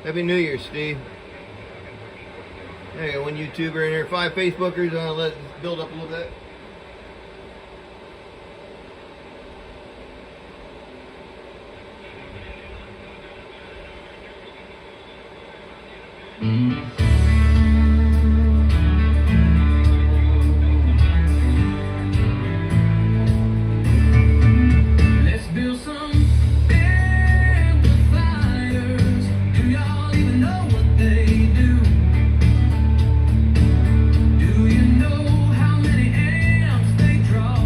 Happy New Year, Steve. There you go, one YouTuber in here, 5 Facebookers. Let's build up a little bit. Let's build some amplifiers. Do y'all even know what they do? Do you know how many amps they draw?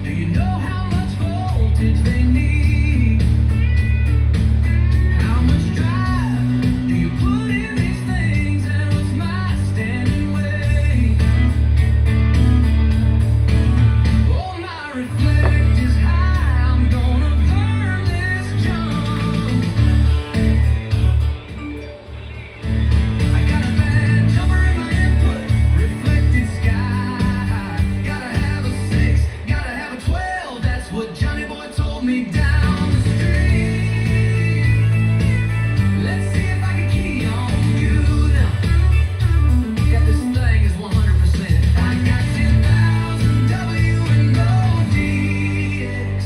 Do you know how much voltage they need? How much drive do you put in these things? And what's my standing weight? Oh, my reflect is high. I'm gonna burn this junk. I got a bad jumper in my input, reflected sky. Gotta have a 6, gotta have a 12. That's what Johnny Boy told me down the street. Let's see if I can key on you now. Yeah, this thing is 100%. I got 10,000 W and no DX.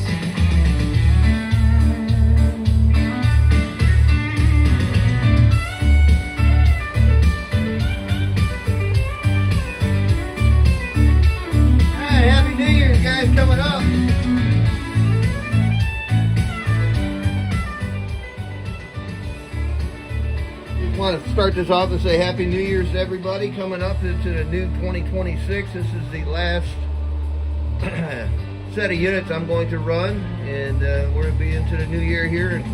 Hey, Happy New Year, guys, coming up. Just want to start this off and say Happy New Year's to everybody coming up into the new 2026. This is the last set of units I'm going to run, and we're going to be into the new year here in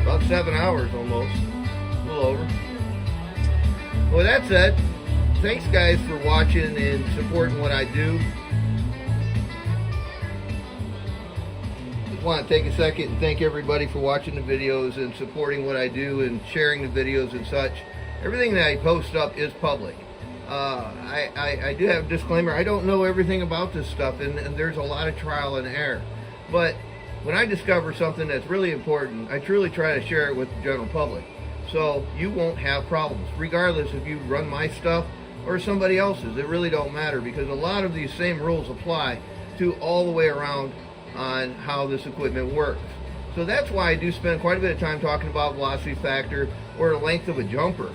about 7 hours almost, a little over. With that said, thanks guys for watching and supporting what I do. Just want to take a second and thank everybody for watching the videos and supporting what I do and sharing the videos and such. Everything that I post up is public. I do have a disclaimer. I don't know everything about this stuff, and there's a lot of trial and error. But when I discover something that's really important, I truly try to share it with the general public. So you won't have problems, regardless if you run my stuff or somebody else's. It really don't matter, because a lot of these same rules apply to all the way around on how this equipment works. So that's why I do spend quite a bit of time talking about velocity factor or the length of a jumper,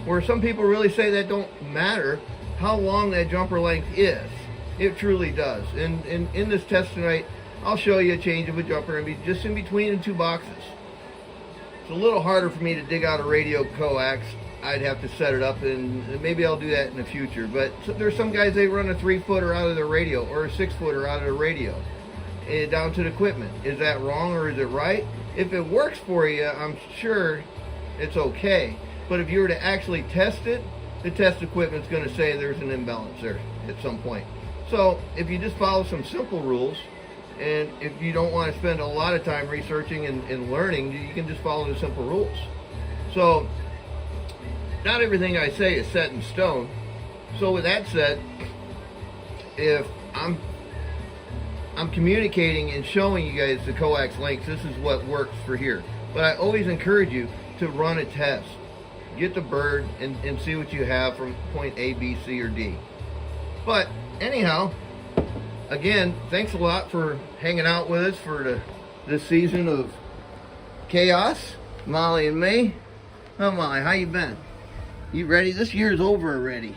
where some people really say that don't matter how long that jumper length is. It truly does. And in this test tonight, I'll show you a change of a jumper and be just in between the 2 boxes. It's a little harder for me to dig out a radio coax. I'd have to set it up, and maybe I'll do that in the future. But there's some guys, they run a 3-footer out of their radio or a 6-footer out of the radio down to the equipment. Is that wrong or is it right? If it works for you, I'm sure it's okay. But if you were to actually test it, the test equipment's going to say there's an imbalance there at some point. So if you just follow some simple rules, and if you don't want to spend a lot of time researching and learning, you can just follow the simple rules. So not everything I say is set in stone. So with that said, if I'm communicating and showing you guys the coax lengths, this is what works for here. But I always encourage you to run a test. Get the bird and see what you have from point A, B, C, or D. But anyhow, again, thanks a lot for hanging out with us for this season of chaos, Molly and me. Oh, Molly, how you been? You ready? This year's over already.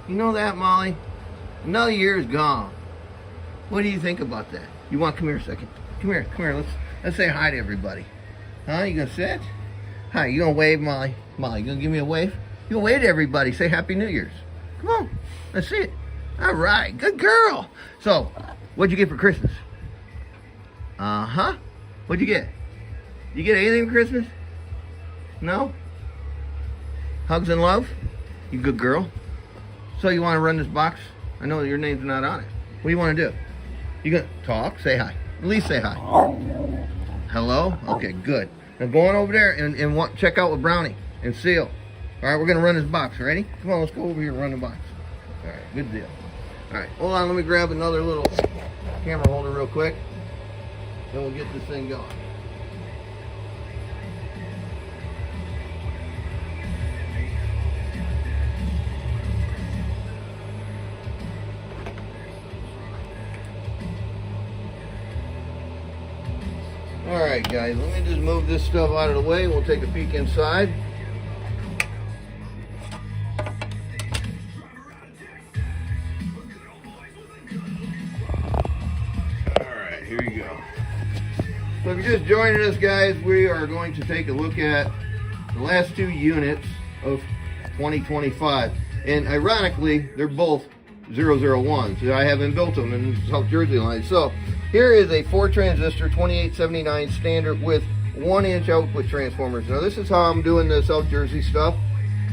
You know that, Molly? Another year is gone. What do you think about that? You want to come here a second? Come here. Let's say hi to everybody. Huh? You gonna sit? Hi. You gonna wave, Molly? Molly, you gonna give me a wave? You gonna wave to everybody? Say Happy New Year's. Come on. Let's see it. All right. Good girl. So, what'd you get for Christmas? Uh-huh. What'd you get? You get anything for Christmas? No? Hugs and love? You good girl? So you want to run this box? I know your name's not on it. What do you want to do? You gonna talk? Say hi. At least say hi. Hello? Okay, good. Now go on over there and check out with Brownie and Seal. All right, we're gonna run this box. Ready? Come on, let's go over here and run the box. All right, good deal. All right, hold on. Let me grab another little camera holder real quick. Then we'll get this thing going. Alright guys, let me just move this stuff out of the way. We'll take a peek inside. Alright, here you go. So if you're just joining us guys, we are going to take a look at the last two units of 2025. And ironically, they're both 001s. I haven't built them in South Jersey line. So here is a 4 transistor 2879 standard with 1-inch output transformers. Now this is how I'm doing the South Jersey stuff.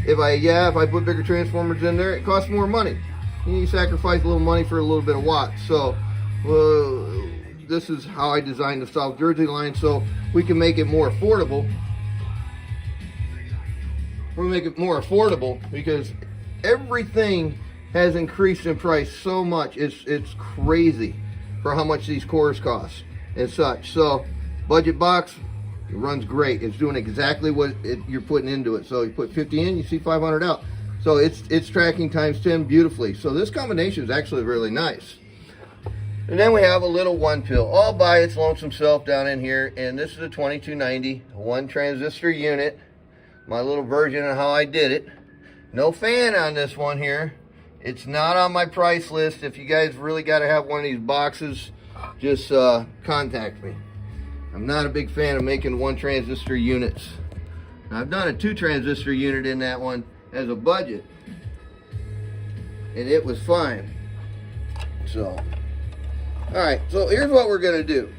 If I put bigger transformers in there, it costs more money. You sacrifice a little money for a little bit of watts. So this is how I designed the South Jersey line, so we can make it more affordable. We'll make it more affordable because everything has increased in price so much. It's crazy for how much these cores cost and such. So budget box, it runs great. It's doing exactly what you're putting into it. So you put 50 in, you see 500 out. So it's tracking times 10 beautifully. So this combination is actually really nice. And then we have a little 1-pill all by its lonesome self down in here. And this is a 2290 1 transistor unit. My little version of how I did it. No fan on this one here. It's not on my price list. If you guys really got to have one of these boxes, just contact me. I'm not a big fan of making 1 transistor units. Now, I've done a 2 transistor unit in that one as a budget, and it was fine. So, alright, so here's what we're going to do.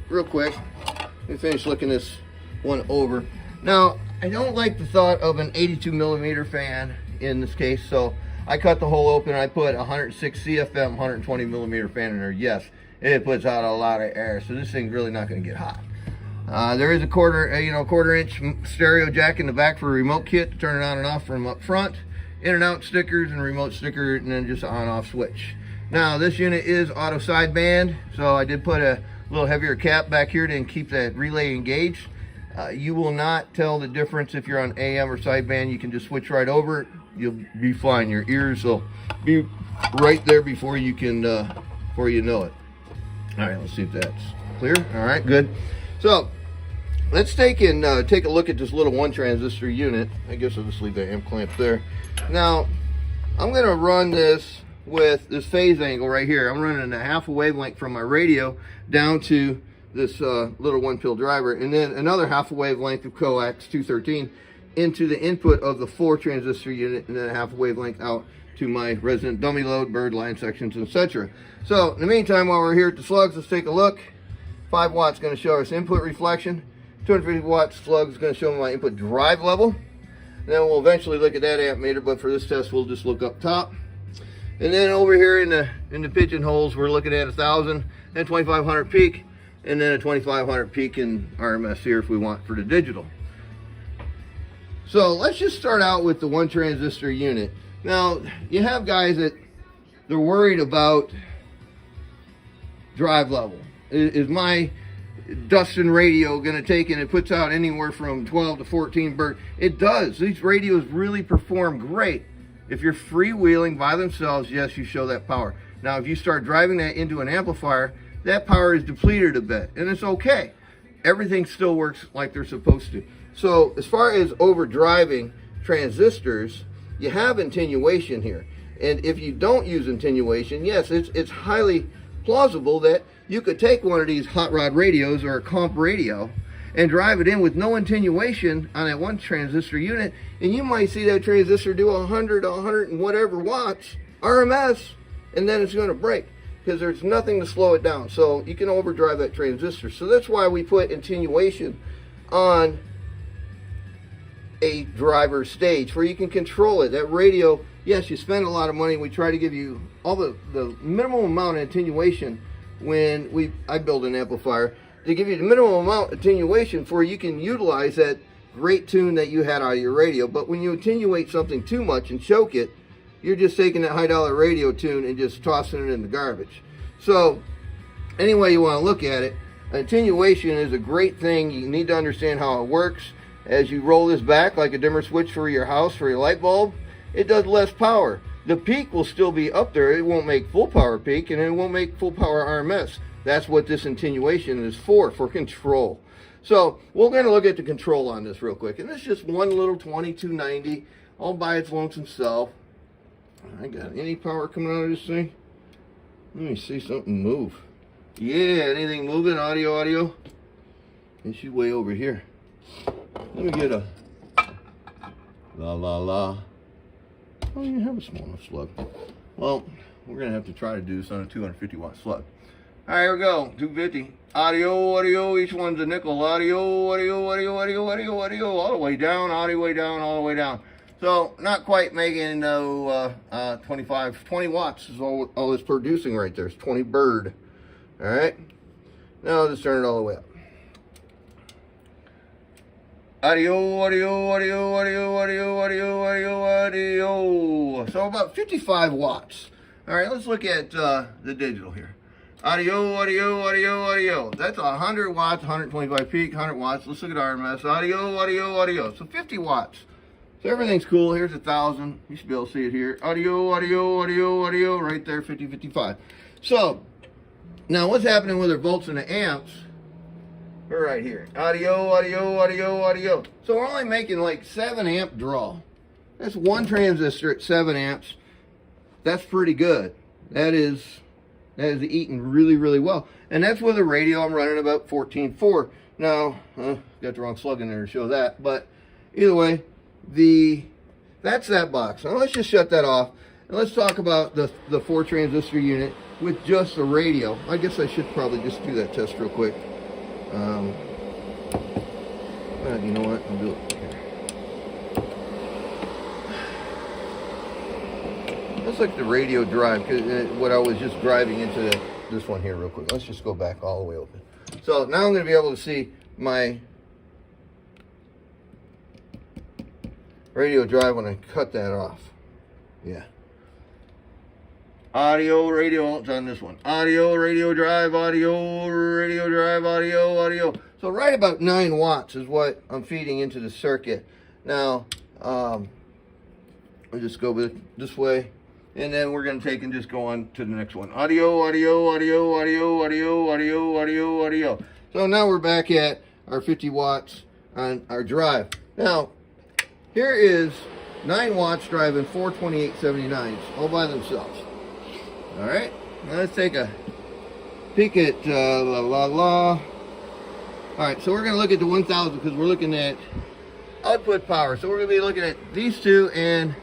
Real quick, let me finish looking this one over. Now, I don't like the thought of an 82 millimeter fan in this case, so I cut the hole open and I put 106 CFM 120 millimeter fan in there. Yes, it puts out a lot of air, so this thing's really not going to get hot. There is a quarter inch stereo jack in the back for a remote kit to turn it on and off from up front, in and out stickers and a remote sticker, and then just an on off switch. Now this unit is auto sideband, so I did put a little heavier cap back here to keep that relay engaged. You will not tell the difference if you're on AM or sideband. You can just switch right over it. You'll be fine. Your ears will be right there before you can, before you know it. All right, let's see if that's clear. All right, good. So let's take a look at this little 1 transistor unit. I guess I'll just leave that amp clamp there. Now I'm going to run this with this phase angle right here. I'm running a half a wavelength from my radio down to this little 1-pill driver, and then another half a wavelength of Coax 213 into the input of the 4 transistor unit, and then a half a wavelength out to my resonant dummy load, bird line sections, etc. So in the meantime, while we're here at the slugs, let's take a look. 5 watts going to show us input reflection. 250 watts slug is going to show me my input drive level. Then we'll eventually look at that amp meter, but for this test we'll just look up top. And then over here in the pigeonholes, we're looking at 1,000 and 2,500 peak, and then a 2,500 peak in RMS here if we want for the digital. So let's just start out with the 1 transistor unit. Now you have guys that they're worried about drive level. Is my Dustin radio going to take, and it puts out anywhere from 12 to 14 bird? It does. These radios really perform great. If you're freewheeling by themselves, yes, you show that power. Now if you start driving that into an amplifier, that power is depleted a bit, and it's okay. Everything still works like they're supposed to. So as far as overdriving transistors, you have attenuation here. And if you don't use attenuation, yes, it's highly plausible that you could take one of these hot rod radios or a comp radio and drive it in with no attenuation on that 1 transistor unit, and you might see that transistor do 100 and whatever watts RMS, and then it's going to break because there's nothing to slow it down. So you can overdrive that transistor. So that's why we put attenuation on a driver stage where you can control it. That radio, yes, you spend a lot of money. We try to give you all the minimum amount of attenuation when I build an amplifier, to give you the minimum amount of attenuation for you can utilize that great tune that you had out of your radio. But when you attenuate something too much and choke it, you're just taking that high-dollar radio tune and just tossing it in the garbage. So any way you want to look at it, attenuation is a great thing. You need to understand how it works. As you roll this back like a dimmer switch for your house, for your light bulb, it does less power. The peak will still be up there. It won't make full power peak, and it won't make full power RMS. That's what this attenuation is for control. So we're going to look at the control on this real quick. And this is just one little 2290 all by its lonesome self. I got any power coming out of this thing? Let me see something move. Yeah, anything moving? Audio. And she's way over here. Let me get a la. Oh, you have a small enough slug. Well, we're going to have to try to do this on a 250 watt slug. All right, here we go. 250. Audio. Each one's a nickel. Audio. All the way down, all the way down. So, not quite making no 20 watts is all it's producing right there. It's 20 bird. All right. Now I'll just turn it all the way up. Audio. So about 55 watts. All right, let's look at the digital here. Audio. That's 100 watts, 125 peak, 100 watts. Let's look at RMS. Audio. So 50 watts. So everything's cool. Here's 1,000. You should be able to see it here. Audio. Right there, 50, 55. So now what's happening with our volts and the amps? We're right here. Audio. So we're only making like 7 amp draw. That's one transistor at 7 amps. That's pretty good. That is eating really well. And that's with a radio I'm running about 14.4. Now, got the wrong slug in there to show that. But either way, that's that box. Now let's just shut that off. And let's talk about the 4 transistor unit with just the radio. I guess I should probably just do that test real quick. You know what? I'll do it here. Let's look at the radio drive, because what I was just driving into this one here real quick. Let's just go back all the way open. So now I'm going to be able to see my radio drive when I cut that off. Yeah. Audio, radio, it's on this one. Audio, radio drive, audio. So right about 9 watts is what I'm feeding into the circuit. Now, I'll just go this way, and then we're going to take and just go on to the next one. Audio. So now we're back at our 50 watts on our drive. Now, here is 9 watts driving 4 2879s all by themselves. All right, now let's take a peek at All right, so we're going to look at the 1000 because we're looking at output power. So we're going to be looking at these two and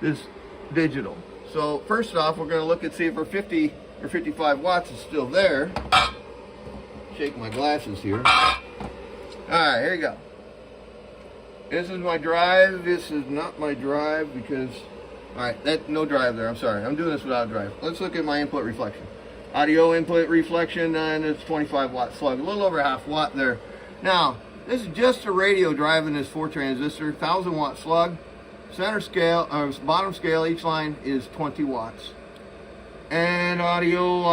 this digital. So first off, we're going to look and see if our 50 or 55 watts is still there. Shake my glasses here. All right, here you go. This is my drive. This is not my drive because... All right, that no drive there. I'm sorry. I'm doing this without a drive. Let's look at my input reflection. Audio input reflection, and it's 25 watt slug, a little over half watt there. Now, this is just a radio driving this 4 transistor, 1000 watt slug. Center scale, or bottom scale, each line is 20 watts. And audio.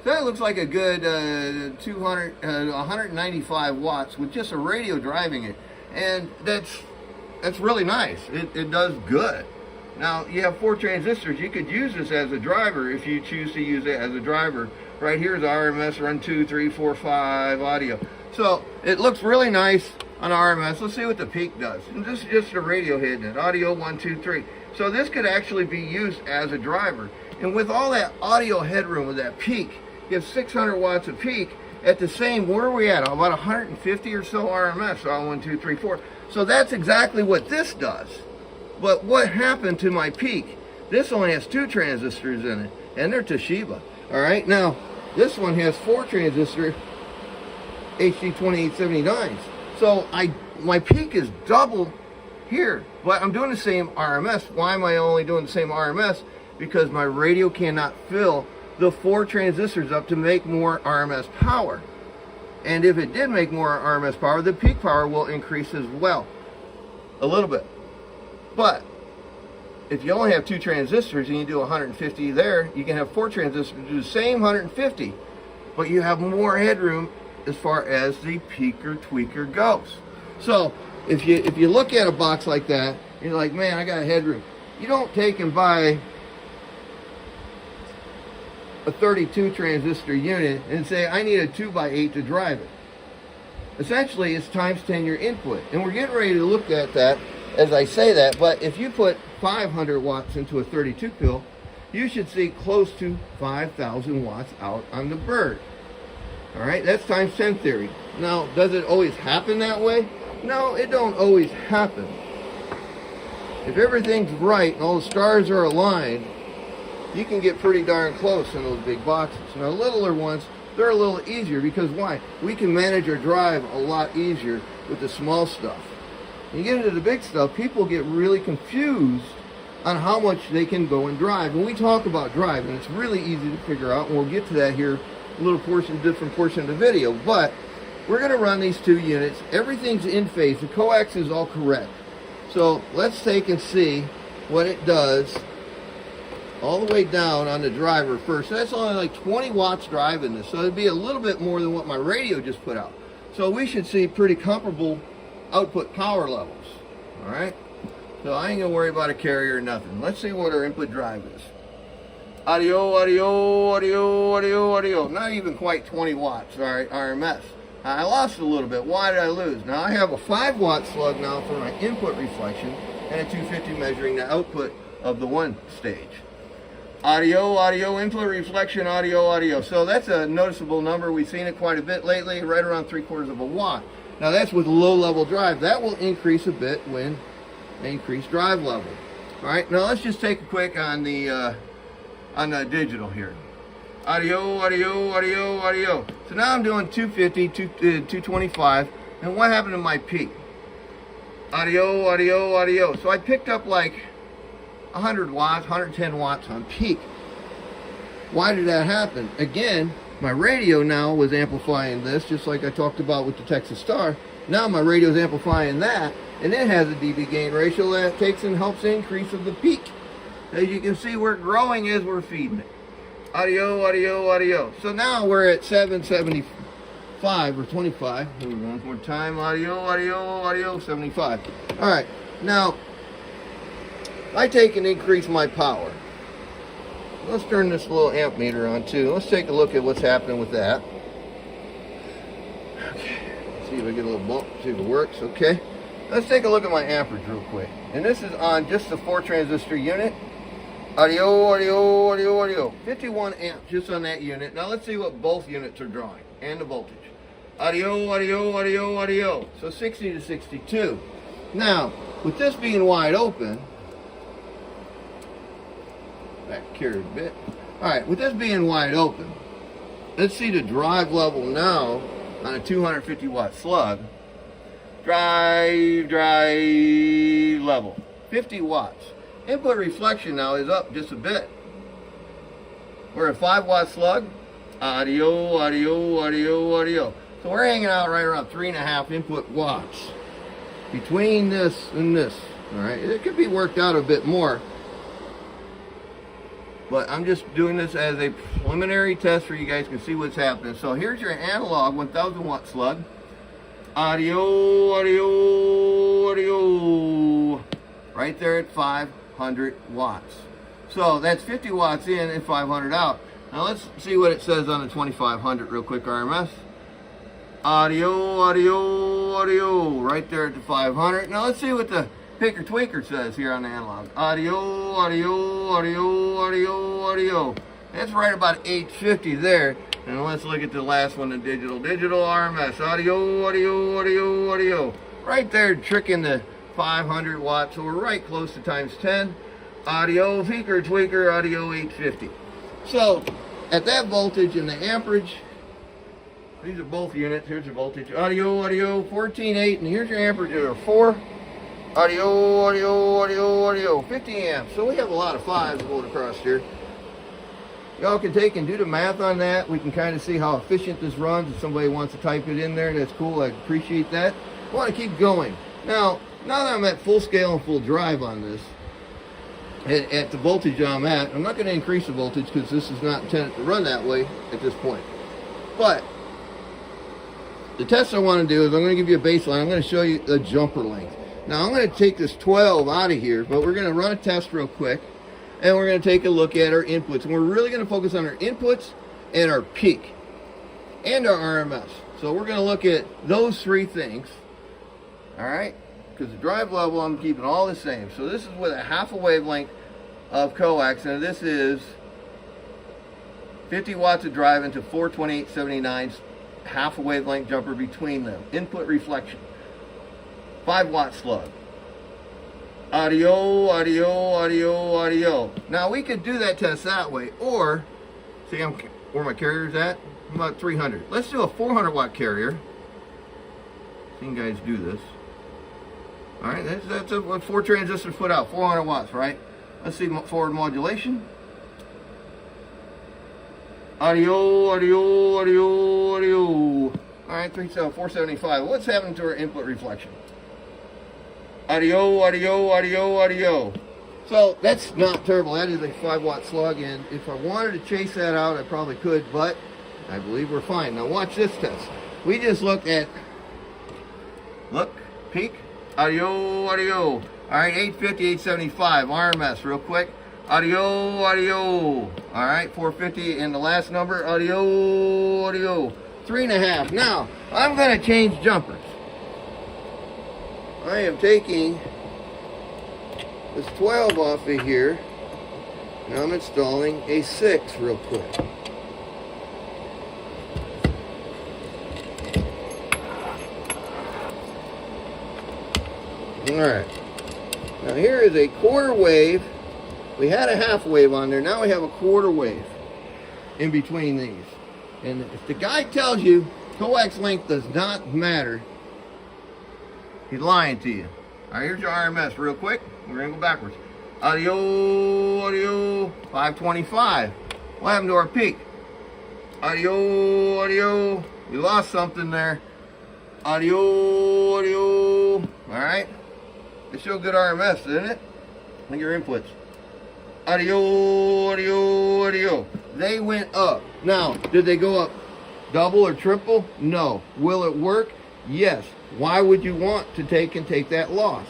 So that looks like a good 195 watts with just a radio driving it, and that's really nice. It does good. Now, you have 4 transistors. You could use this as a driver if you choose to use it as a driver. Right here is RMS, run 2, 3, 4, 5 audio. So it looks really nice on RMS. Let's see what the peak does. And this is just a radio hitting it. Audio 1, 2, 3. So this could actually be used as a driver. And with all that audio headroom with that peak, you have 600 watts of peak at the same, where are we at? About 150 or so RMS. So 1, 2, 3, 4. So that's exactly what this does. But what happened to my peak? This only has 2 transistors in it, and they're Toshiba. All right, now this one has 4 transistor HD2879s. So my peak is double here, but I'm doing the same RMS. Why am I only doing the same RMS? Because my radio cannot fill the 4 transistors up to make more RMS power. And if it did make more RMS power, the peak power will increase as well, a little bit. But if you only have 2 transistors and you do 150 there, you can have 4 transistors do the same 150, but you have more headroom as far as the peaker tweaker goes. So if you look at a box like that, you're like, man, I got a headroom. You don't take and buy a 32 transistor unit and say I need a 2x8 to drive it. Essentially, it's times 10 your input. And we're getting ready to look at that as I say that, but if you put 500 watts into a 32 pill, you should see close to 5,000 watts out on the bird. All right, that's times 10 theory. Now, does it always happen that way? No, it don't always happen. If everything's right and all the stars are aligned, you can get pretty darn close in those big boxes. Now, littler ones, they're a little easier because why? We can manage our drive a lot easier with the small stuff. When you get into the big stuff, people get really confused on how much they can go and drive. When we talk about drive, and it's really easy to figure out, and we'll get to that here, a little portion, different portion of the video, but we're going to run these two units. Everything's in phase. The coax is all correct. So let's take and see what it does all the way down on the driver first. That's only like 20 watts driving this, so it'd be a little bit more than what my radio just put out. So we should see pretty comparable output power levels. All right, so I ain't gonna worry about a carrier or nothing. Let's see what our input drive is. Audio, audio, audio, audio, audio. Not even quite 20 watts. All right, RMS. I lost a little bit. Why did I lose? Now I have a 5 watt slug now for my input reflection and a 250 measuring the output of the one stage. Audio, audio, input reflection, audio, audio. So that's a noticeable number. We've seen it quite a bit lately, right around 3/4 of a watt. Now that's with low level drive. That will increase a bit when increased drive level. All right, now let's just take a quick on the digital here. Audio, audio, audio, audio. So now I'm doing 250, 225, and what happened to my peak? Audio, audio, audio. So I picked up like 100 watts, 110 watts on peak. Why did that happen? Again, my radio now was amplifying this, just like I talked about with the Texas Star. Now my radio is amplifying that, and it has a dB gain ratio that takes and helps increase of the peak. As you can see, we're growing as we're feeding it. Audio, audio, audio. So now we're at 775 or 25. One more time. Audio, audio, audio, 75. All right. Now, I take and increase my power. Let's turn this little amp meter on too. Let's take a look at what's happening with that. Okay. See if I get a little bump. See if it works. Okay. Let's take a look at my amperage real quick. And this is on just the 4 transistor unit. Audio, audio, audio, audio. 51 amps just on that unit. Now let's see what both units are drawing and the voltage. Audio, audio, audio, audio. So 60 to 62. Now, with this being wide open, back here a bit. All right, with this being wide open, let's see the drive level now on a 250 watt slug. Drive level, 50 watts. Input reflection now is up just a bit. We're a 5 watt slug. Audio, audio, audio, audio. So we're hanging out right around 3.5 input watts between this and this. All right, it could be worked out a bit more, but I'm just doing this as a preliminary test for you guys can see what's happening. So here's your analog 1000 watt slug. Audio, audio, audio. Right there at 500 watts. So that's 50 watts in and 500 out. Now let's see what it says on the 2500 real quick RMS. Audio, audio, audio. Right there at the 500. Now let's see what the picker tweaker says here on the analog. Audio, audio, audio, audio, audio. That's right about 850 there. And let's look at the last one, the digital. Digital RMS. Audio, audio, audio, audio. Right there tricking the 500 watts. So we're right close to times 10. Audio, picker, tweaker, audio 850. So at that voltage and the amperage, these are both units. Here's the voltage. Audio, audio, 14.8. And here's your amperage of 4. Audio, audio, audio, audio, 50 amps. So we have a lot of 5s going across here. Y'all can take and do the math on that. We can kind of see how efficient this runs. If somebody wants to type it in there, that's cool. I appreciate that. I want to keep going. Now that I'm at full scale and full drive on this, at the voltage I'm at, I'm not going to increase the voltage because this is not intended to run that way at this point. But the test I want to do is I'm going to give you a baseline. I'm going to show you the jumper length. Now I'm going to take this 12 out of here, but we're going to run a test real quick. and we're going to take a look at our inputs. And we're really going to focus on our inputs and our peak and our RMS. So we're going to look at those three things. All right, because the drive level, I'm keeping all the same. So this is with a half a wavelength of coax, and this is 50 watts of drive into 42879, half a wavelength jumper between them. Input reflection, 5 watt slug. Audio, audio, audio, audio. Now we could do that test that way, or see where my carrier's at? I'm about 300. Let's do a 400 watt carrier. Seen guys do this. All right, that's a 4 transistor foot out, 400 watts, right? Let's see forward modulation. Audio, audio, audio, audio. All right, 475. What's happening to our input reflection? Audio, audio, audio, audio. So that's not terrible. That is a 5 watt slug, and if I wanted to chase that out, I probably could, but I believe we're fine. Now watch this test. We just looked at, look, peak, audio, audio. All right, 850, 875, RMS, real quick. Audio, audio. All right, 450, and the last number, audio, audio. 3.5. Now, I'm going to change jumpers. I am taking this 12 off of here, and I'm installing a 6 real quick. Alright, now here is a quarter wave. We had a half wave on there, now we have a quarter wave in between these. And if the guy tells you coax length does not matter, he's lying to you. Alright, here's your RMS real quick. We're going to go backwards. Audio, audio, 525. What happened to our peak? Audio, audio, we lost something there. Audio, audio, alright. It's still good RMS, isn't it? Look at your inputs. Audio, audio, audio. They went up. Now, did they go up double or triple? No. Will it work? Yes. Why would you want to take that loss?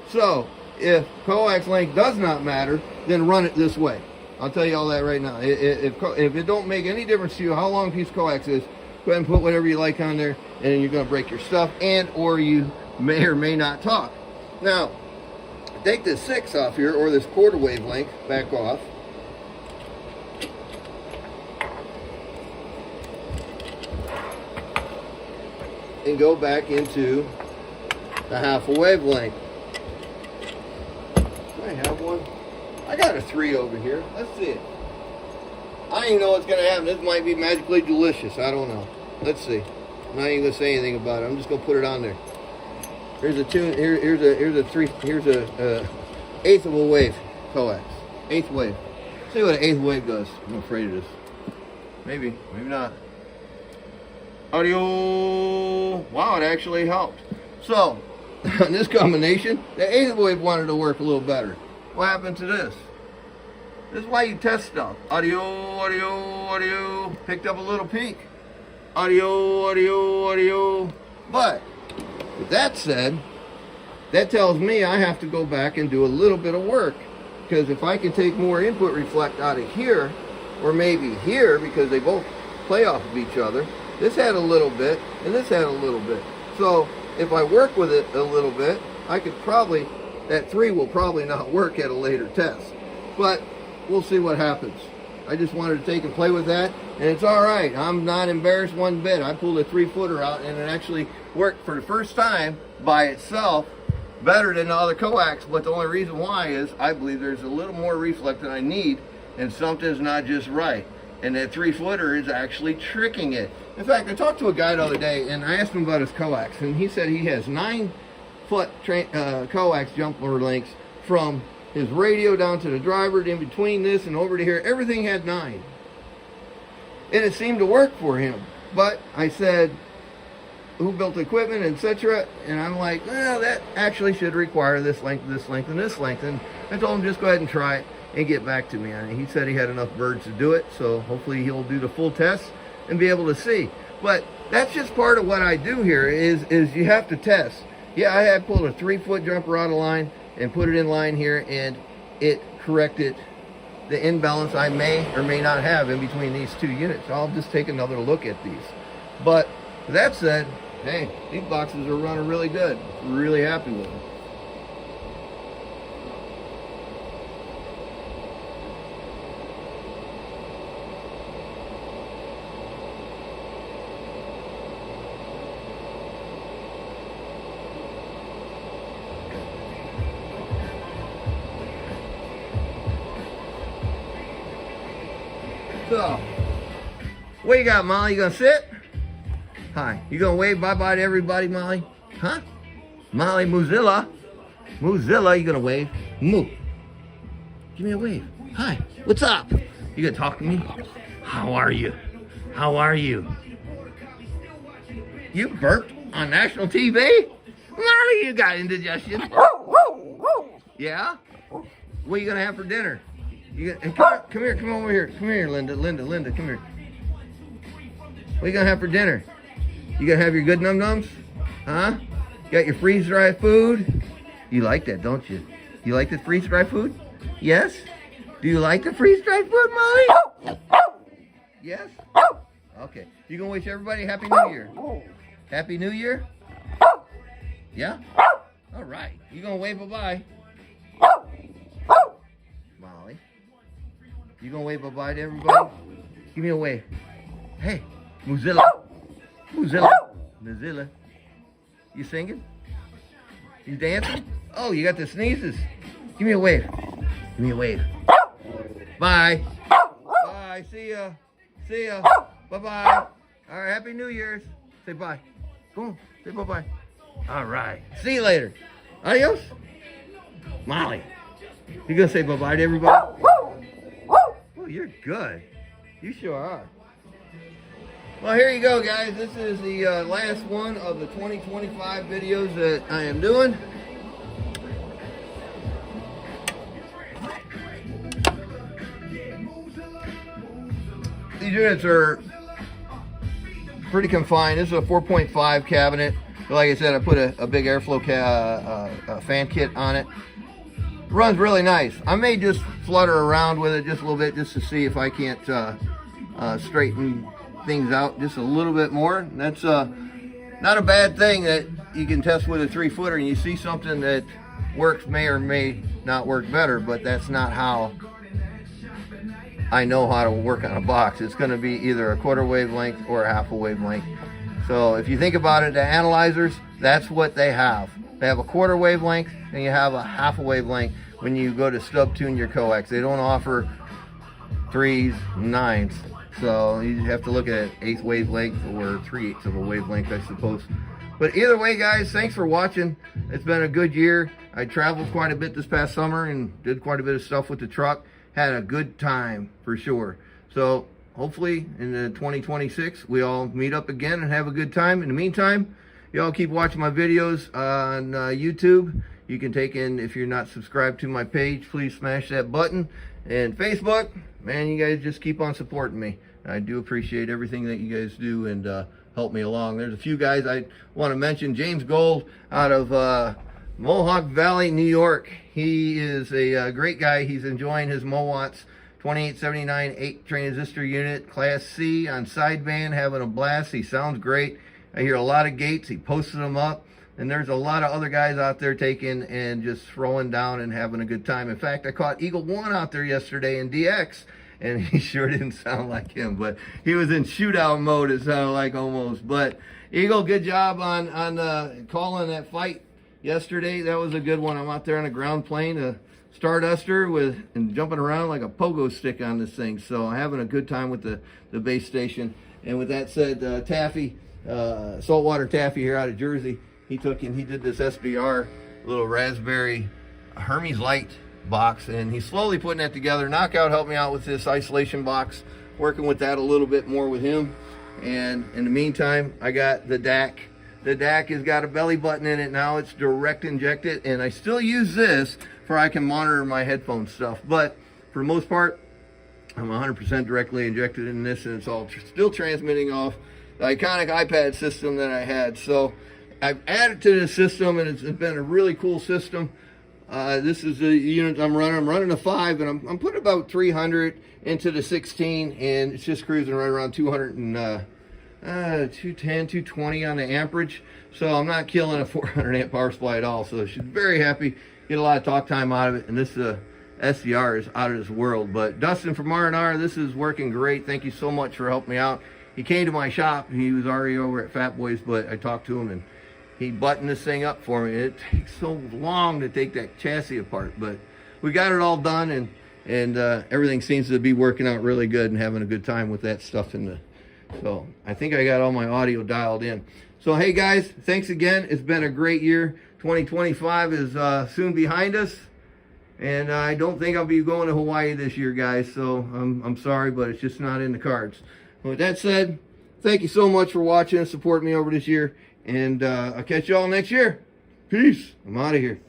So, if coax length does not matter, then run it this way. I'll tell you all that right now. If it don't make any difference to you how long a piece of coax is, go ahead and put whatever you like on there, and then you're going to break your stuff, and or you may or may not talk. Now, take this 6 off here, or this quarter wavelength back off. And go back into the half a wavelength. Do I have one? I got a 3 over here. Let's see it. I don't even know what's going to happen. This might be magically delicious. I don't know. Let's see. I'm not even going to say anything about it. I'm just going to put it on there. Here's a tune. Here's a eighth of a wave coax. Eighth wave. See what an eighth wave does. I'm afraid of this. Maybe not. Audio. Wow, it actually helped. So, on this combination, the eighth wave wanted to work a little better. What happened to this? This is why you test stuff. Audio, audio, audio. Picked up a little peak. Audio, audio, audio. But, with that said, that tells me I have to go back and do a little bit of work. Because if I can take more input reflect out of here, or maybe here, because they both play off of each other, this had a little bit, and this had a little bit. So, if I work with it a little bit, I could probably, that 3 will probably not work at a later test. But, we'll see what happens. I just wanted to take and play with that, and it's alright. I'm not embarrassed one bit. I pulled a 3-footer out, and it actually worked for the first time by itself better than the other coax, but the only reason why is I believe there's a little more reflect than I need, and something's not just right. And that 3-footer is actually tricking it. In fact, I talked to a guy the other day, and I asked him about his coax, and he said he has 9-foot coax jumper lengths from his radio down to the driver, in between this and over to here. Everything had 9. And it seemed to work for him. But I said, who built the equipment, etc.? And I'm like, well, that actually should require this length, this length, and this length. And I told him, just go ahead and try it and get back to me. And he said he had enough birds to do it, so hopefully he'll do the full test and be able to see. But that's just part of what I do here, is you have to test. Yeah, I had pulled a 3-foot jumper out of line and put it in line here, and it correct it, the imbalance I may or may not have in between these two units. I'll just take another look at these. But with that said, hey, these boxes are running really good. Really happy with them. So, what you got, Molly? You gonna sit? Hi. You gonna wave bye-bye to everybody, Molly? Huh? Molly Mozilla. Mozilla, you gonna wave? Moo. Give me a wave. Hi. What's up? You gonna talk to me? How are you? How are you? You burped on national TV? Molly, you got indigestion. Yeah? What are you gonna have for dinner? You gonna, come here, come over here. Come here, Linda, come here. What are you gonna have for dinner? You gonna have your good num-nums? Huh? You got your freeze-dried food? You like that, don't you? You like the freeze-dried food? Yes? Do you like the freeze-dried food, Molly? Yes? Okay. You gonna wish everybody Happy New Year? Happy New Year? Yeah? All right. You gonna wave bye-bye? Molly? You gonna wave bye-bye to everybody? Give me a wave. Hey, Mozilla. Mozilla. Mozilla. You singing? You dancing? Oh, you got the sneezes. Give me a wave. Give me a wave. Bye. Bye. See ya. See ya. Bye-bye. All right, Happy New Year's. Say bye. Go on. Say bye-bye. All right. See you later. Adios. Molly. You gonna say bye-bye to everybody? Oh, you're good. You sure are. Well, here you go, guys. This is the last one of the 2025 videos that I am doing. These units are pretty confined. This is a 4.5 cabinet. Like I said, I put a big airflow fan kit on it. Runs really nice. I may just flutter around with it just a little bit just to see if I can't straighten things out just a little bit more. And that's not a bad thing that you can test with a 3-footer and you see something that works may or may not work better, but that's not how I know how to work on a box. It's going to be either a quarter wavelength or a half a wavelength. So if you think about it, the analyzers, that's what they have. They have a quarter wavelength and you have a half a wavelength when you go to stub tune your coax. They don't offer 3s, 9s. So you have to look at 1/8 wavelength or 3/8 of a wavelength, I suppose. But either way, guys, thanks for watching. It's been a good year. I traveled quite a bit this past summer and did quite a bit of stuff with the truck. Had a good time for sure. So hopefully in the 2026, we all meet up again and have a good time. In the meantime, y'all keep watching my videos on YouTube. You can take in, if you're not subscribed to my page, please smash that button. And Facebook, man, you guys just keep on supporting me. I do appreciate everything that you guys do and help me along. There's a few guys I want to mention. James Gold out of Mohawk Valley, New York. He is a great guy. He's enjoying his Mowatts 2879 8 transistor unit, Class C on sideband, having a blast. He sounds great. I hear a lot of gates. He posted them up. And there's a lot of other guys out there taking and just throwing down and having a good time. In fact, I caught Eagle 1 out there yesterday in DX, and he sure didn't sound like him, but he was in shootout mode, it sounded like almost. But Eagle, good job on calling that fight yesterday. That was a good one. I'm out there on a ground plane, a Starduster and jumping around like a pogo stick on this thing. So having a good time with the base station. And with that said, Taffy, Saltwater Taffy here out of Jersey, he did this SBR little raspberry Hermes Light box, and he's slowly putting that together. Knockout helped me out with this isolation box, working with that a little bit more with him. And in the meantime, I got the DAC. The DAC has got a belly button in it now. It's direct injected, and I still use this for I can monitor my headphone stuff. But for the most part, I'm 100% directly injected in this, and it's all still transmitting off the iconic iPad system that I had. So I've added to this system, and it's been a really cool system. This is the unit I'm running. I'm running a 5, and I'm putting about 300 into the 16, and it's just cruising right around 200 and 210, 220 on the amperage. So I'm not killing a 400 amp power supply at all. So she's very happy. Get a lot of talk time out of it, and this SCR is out of this world. But Dustin from R&R, this is working great. Thank you so much for helping me out. He came to my shop. He was already over at Fat Boys, but I talked to him, and he buttoned this thing up for me. It takes so long to take that chassis apart, but we got it all done, and everything seems to be working out really good and having a good time with that stuff in the. So I think I got all my audio dialed in. So hey guys, thanks again. It's been a great year. 2025 is soon behind us, and I don't think I'll be going to Hawaii this year, guys. So I'm sorry, but it's just not in the cards. With that said, thank you so much for watching and supporting me over this year. And I'll catch y'all next year. Peace. I'm out of here.